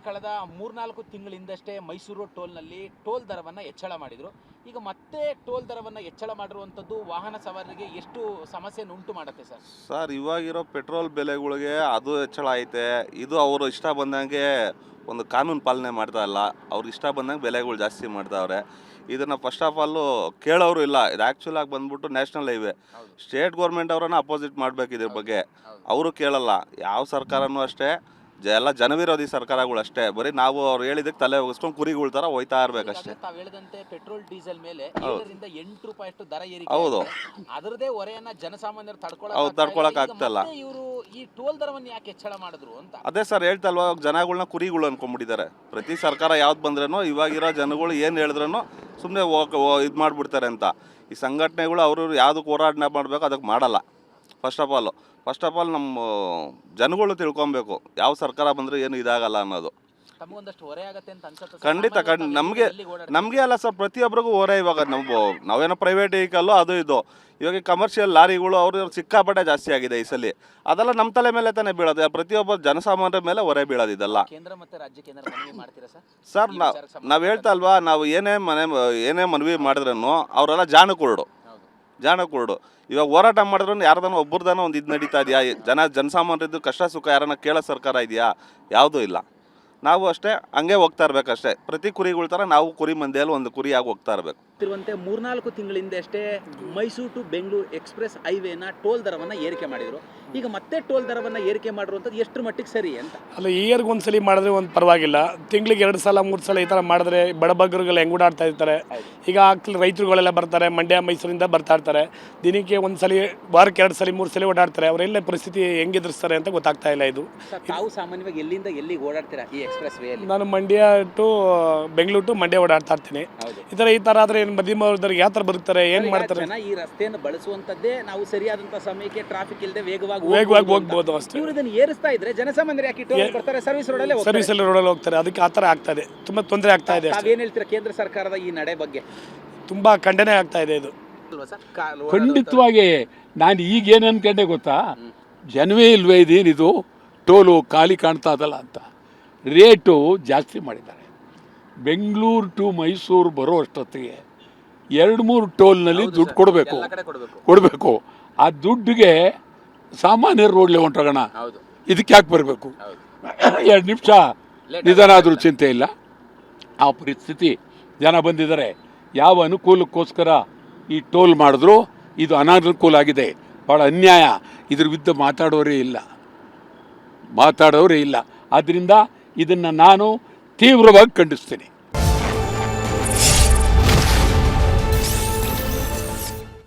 ಕಳೆದ 3-4 ತಿಂಗಳಿಂದಷ್ಟೇ ಮೈಸೂರು ಟೋಲ್ನಲ್ಲಿ ಟೋಲ್ ದರವನ್ನು ಹೆಚ್ಚಳ ಮಾಡಿದರು. ಈಗ ಮತ್ತೆ ಟೋಲ್ ದರವನ್ನು ಹೆಚ್ಚಳ ಮಾಡಿರುವಂಥದ್ದು ವಾಹನ ಸವಾರರಿಗೆ ಎಷ್ಟು ಸಮಸ್ಯೆಯನ್ನು ಉಂಟು ಮಾಡುತ್ತೆ ಸರ್? ಸರ್, ಇವಾಗಿರೋ ಪೆಟ್ರೋಲ್ ಬೆಲೆಗಳಿಗೆ ಅದು ಹೆಚ್ಚಳ ಐತೆ. ಇದು ಅವರು ಇಷ್ಟ ಬಂದಂಗೆ ಒಂದು ಕಾನೂನು ಪಾಲನೆ ಮಾಡ್ತಾ ಇಲ್ಲ. ಅವ್ರಿಗೆ ಇಷ್ಟ ಬಂದಂಗೆ ಬೆಲೆಗಳು ಜಾಸ್ತಿ ಮಾಡ್ತಾವ್ರೆ. ಇದನ್ನು ಫಸ್ಟ್ ಆಫ್ ಆಲು ಕೇಳೋರು ಇಲ್ಲ. ಇದು ಆ್ಯಕ್ಚುಲಾಗಿ ಬಂದ್ಬಿಟ್ಟು ನ್ಯಾಷನಲ್ ಹೈವೇ. ಸ್ಟೇಟ್ ಗೌರ್ಮೆಂಟ್ ಅವರನ್ನು ಅಪೋಸಿಟ್ ಮಾಡಬೇಕು ಇದ್ರ ಬಗ್ಗೆ. ಅವರು ಕೇಳಲ್ಲ. ಯಾವ ಸರ್ಕಾರನೂ ಅಷ್ಟೇ, ಎಲ್ಲ ಜನವಿರೋಧಿ ಸರ್ಕಾರಗಳು ಅಷ್ಟೇ. ಬರೀ ನಾವು ಅವ್ರು ಹೇಳಿದಕ್ಕೆ ತಲೆ ಹೋಗಿಸ್ಕೊಂಡು ಕುರಿಗಳ ಥರ ಹೋಯ್ತಾ ಇರ್ಬೇಕಷ್ಟೇ. ತಾವು ಹೇಳಿದಂತೆ ಪೆಟ್ರೋಲ್ ಡೀಸೆಲ್ ಮೇಲೆ 7ರಿಂದ 8 ರೂಪಾಯಿಷ್ಟು ದರ ಏರಿಕೆ. ಹೌದು, ಅದರದೇ ಹೊರೆಯನ್ನ ಜನಸಾಮಾನ್ಯರು ತಡ್ಕೊಳಕ್ ಆಗ್ತಲ್ಲ. ಇವರು ಈ ಟೋಲ್ ದರವನ್ನು ಯಾಕೆ ಹೆಚ್ಚಳ ಮಾಡಿದ್ರು ಅಂತ ಅದೇ ಸರ್ ಹೇಳ್ತಲ್ವಾ, ಜನಗಳನ್ನ ಕುರಿಗಳು ಅನ್ಕೊಂಡ್ಬಿಟ್ಟಿದ್ದಾರೆ. ಪ್ರತಿ ಸರ್ಕಾರ ಯಾವ್ದು ಬಂದ್ರೂ ಇವಾಗಿರೋ ಜನಗಳು ಏನು ಹೇಳಿದ್ರೂ ಸುಮ್ಮನೆ ಇದು ಮಾಡಿಬಿಡ್ತಾರೆ ಅಂತ. ಈ ಸಂಘಟನೆಗಳು ಅವರು ಯಾವುದಕ್ಕೆ ಹೋರಾಟ ಮಾಡಬೇಕು ಅದಕ್ಕೆ ಮಾಡಲ್ಲ. ಫಸ್ಟ್ ಆಫ್ ಆಲ್ ನಮ್ಮ ಜನಗಳು ತಿಳ್ಕೊಬೇಕು, ಯಾವ ಸರ್ಕಾರ ಬಂದರೆ ಏನು ಇದಾಗಲ್ಲ ಅನ್ನೋದು. ಖಂಡಿತ ನಮಗೆ ಅಲ್ಲ ಸರ್, ಪ್ರತಿಯೊಬ್ಬರಿಗೂ ಹೊರೆ. ಇವಾಗ ನಾವೇನೋ ಪ್ರೈವೇಟ್ ವೆಹಿಕಲ್ಲು ಅದು ಇದು. ಇವಾಗ ಕಮರ್ಷಿಯಲ್ ಲಾರಿಗಳು ಅವರು ಸಿಕ್ಕಾಪಟ್ಟೆ ಜಾಸ್ತಿ ಆಗಿದೆ ಈ ಸಲ. ಅದೆಲ್ಲ ನಮ್ಮ ತಲೆ ಮೇಲೆ ತಾನೇ ಬೀಳೋದು. ಪ್ರತಿಯೊಬ್ಬ ಜನಸಾಮಾನ್ಯರ ಮೇಲೆ ಹೊರೆ ಬೀಳೋದು ಇದೆಲ್ಲ. ಸರ್, ನಾವು ಹೇಳ್ತಾ ಅಲ್ವಾ, ನಾವು ಏನೇ ಮನವಿ ಮಾಡಿದ್ರೂ ಅವರೆಲ್ಲ ಜಾಣ ಕುರುಡು. ಇವಾಗ ಹೋರಾಟ ಮಾಡಿದ್ರು ಯಾರ್ದಾನ ಒಬ್ಬರದಾನ ಒಂದು ಇದು ನಡೀತಾ ಇದೆಯಾ? ಜನಸಾಮಾನ್ಯರದ್ದು ಕಷ್ಟ ಸುಖ ಯಾರನ್ನ ಕೇಳೋ ಸರ್ಕಾರ ಇದೆಯಾ? ಯಾವುದೂ ಇಲ್ಲ. ನಾವು ಅಷ್ಟೇ ಹಂಗೆ ಹೋಗ್ತಾ ಇರ್ಬೇಕಷ್ಟೇ. ಪ್ರತಿ ಕುರಿಗಳ ಥರ ನಾವು ಕುರಿ ಮಂದಿಯಲ್ಲಿ ಒಂದು ಕುರಿಯಾಗಿ ಹೋಗ್ತಾ ಇರಬೇಕು. 3-4 ತಿಂಗಳಿಂದ ಅಷ್ಟೇ ಮೈಸೂರು ಟು ಬೆಂಗಳೂರು ಎಕ್ಸ್ಪ್ರೆಸ್ ಹೈವೇನ ಟೋಲ್ ದರವನ್ನು ಏರಿಕೆ ಮಾಡಿದರು. ಈಗ ಮತ್ತೆ ಟೋಲ್ ದರವನ್ನು ಏರಿಕೆ ಮಾಡಿರುವಂಥದ್ದು ಎಷ್ಟು ಮಟ್ಟಿಗೆ ಸರಿ ಅಂತ? ಅಲ್ಲ, ಇಯರ್ಗೆ ಒಂದ್ಸಲಿ ಮಾಡಿದ್ರೆ ಒಂದು ಪರವಾಗಿಲ್ಲ. ತಿಂಗಳಿಗೆ 2 ಸಲ 3 ಸಲ ಈ ಥರ ಮಾಡಿದ್ರೆ ಬಡಬಗ್ಗರುಗಳು ಹೆಂಗೆ ಓಡಾಡ್ತಾ ಇರ್ತಾರೆ. ಈಗ ರೈತರುಗಳೆಲ್ಲ ಬರ್ತಾರೆ, ಮಂಡ್ಯ ಮೈಸೂರಿಂದ ಬರ್ತಾ ಇರ್ತಾರೆ. ದಿನಕ್ಕೆ ಒಂದ್ಸಲಿ, ವಾರಕ್ಕೆ 2 ಸಲ 3 ಸಲ ಓಡಾಡ್ತಾರೆ. ಅವರೆಲ್ಲ ಪರಿಸ್ಥಿತಿ ಹೆಂಗೆ ಎದುರಿಸ್ತಾರೆ ಅಂತ ಗೊತ್ತಾಗ್ತಾ ಇಲ್ಲ. ಇದು ತಾವು ಸಾಮಾನ್ಯವಾಗಿ ಎಲ್ಲಿಂದ ಎಲ್ಲಿಗೆ ಓಡಾಡ್ತೀರಾ ಈ ಎಕ್ಸ್ಪ್ರೆಸ್ ವೇಯಲ್ಲಿ? ನಾನು ಮಂಡ್ಯ ಟು ಬೆಂಗಳೂರು ಟು ಮಂಡ್ಯ ಓಡಾಡ್ತಾ ಇರ್ತೀನಿ. ಈ ಥರ ಆದರೆ ಮಧ್ಯಮವರ್ಗದವ್ರಿಗೆ ಯಾವ ಥರ ಬರುತ್ತಾರೆ, ಏನು ಮಾಡ್ತಾರೆ? ಈ ರಸ್ತೆಯನ್ನು ಬಳಸುವಂಥದ್ದೇ ನಾವು ಸರಿಯಾದಂಥ ಸಮಯಕ್ಕೆ ಟ್ರಾಫಿಕ್ ಇಲ್ಲದೆ ವೇಗವಾಗಿ ಹೋಗ್ಬೋದು ಅಷ್ಟೇ. ಇವರು ಇದನ್ನು ಏರಿಸ್ತಾ ಇದ್ರೆ ಜನಸಾಮಾನ್ಯರು ಯಾಕೆ ಟೋಲ್ ಕೊಡ್ತಾರೆ? ಸರ್ವಿಸ್ ರೋಡಲ್ಲಿ ಹೋಗ್ತಾರೆ. ಅದಕ್ಕೆ ಆ ಥರ ಆಗ್ತಾ ಇದೆ, ತುಂಬ ತೊಂದರೆ ಆಗ್ತಾ ಇದೆ. ತಾವೇನು ಹೇಳ್ತೀರಾ ಕೇಂದ್ರ ಸರ್ಕಾರದ ಈ ನಡೆ ಬಗ್ಗೆ? ತುಂಬ ಖಂಡನೆ ಆಗ್ತಾ ಇದೆ ಇದು. ಖಂಡಿತವಾಗಿ ನಾನು ಈಗೇನು ಅನ್ಕೊಂಡೆ ಗೊತ್ತಾ, ಜನವೇ ಇಲ್ವೇ ಇದೇನಿದು ಟೋಲು ಖಾಲಿ ಕಾಣ್ತಾ ಇದಲ್ಲ ಅಂತ. ರೇಟು ಜಾಸ್ತಿ ಮಾಡಿದ್ದಾರೆ. ಬೆಂಗಳೂರು ಟು ಮೈಸೂರು ಬರೋ ಅಷ್ಟೊತ್ತಿಗೆ 2-3 ಟೋಲ್ನಲ್ಲಿ ದುಡ್ಡು ಕೊಡಬೇಕು. ಆ ದುಡ್ಡಿಗೆ ಸಾಮಾನ್ಯರು ರೋಡ್ಲೆ ಹೊಂಟೋಗೋಣ, ಇದಕ್ಕೆ ಯಾಕೆ ಬರಬೇಕು? 2 ನಿಮಿಷ ನಿಧಾನ ಆದರೂ ಚಿಂತೆ ಇಲ್ಲ. ಆ ಪರಿಸ್ಥಿತಿ ಜನ ಬಂದಿದ್ದಾರೆ. ಯಾವ ಅನುಕೂಲಕ್ಕೋಸ್ಕರ ಈ ಟೋಲ್ ಮಾಡಿದ್ರು ಇದು ಅನಾನುಕೂಲ ಆಗಿದೆ, ಭಾಳ ಅನ್ಯಾಯ. ಇದ್ರ ವಿರುದ್ಧ ಮಾತಾಡೋರೇ ಇಲ್ಲ. ಆದ್ದರಿಂದ ಇದನ್ನು ನಾನು ತೀವ್ರವಾಗಿ ಖಂಡಿಸ್ತೀನಿ.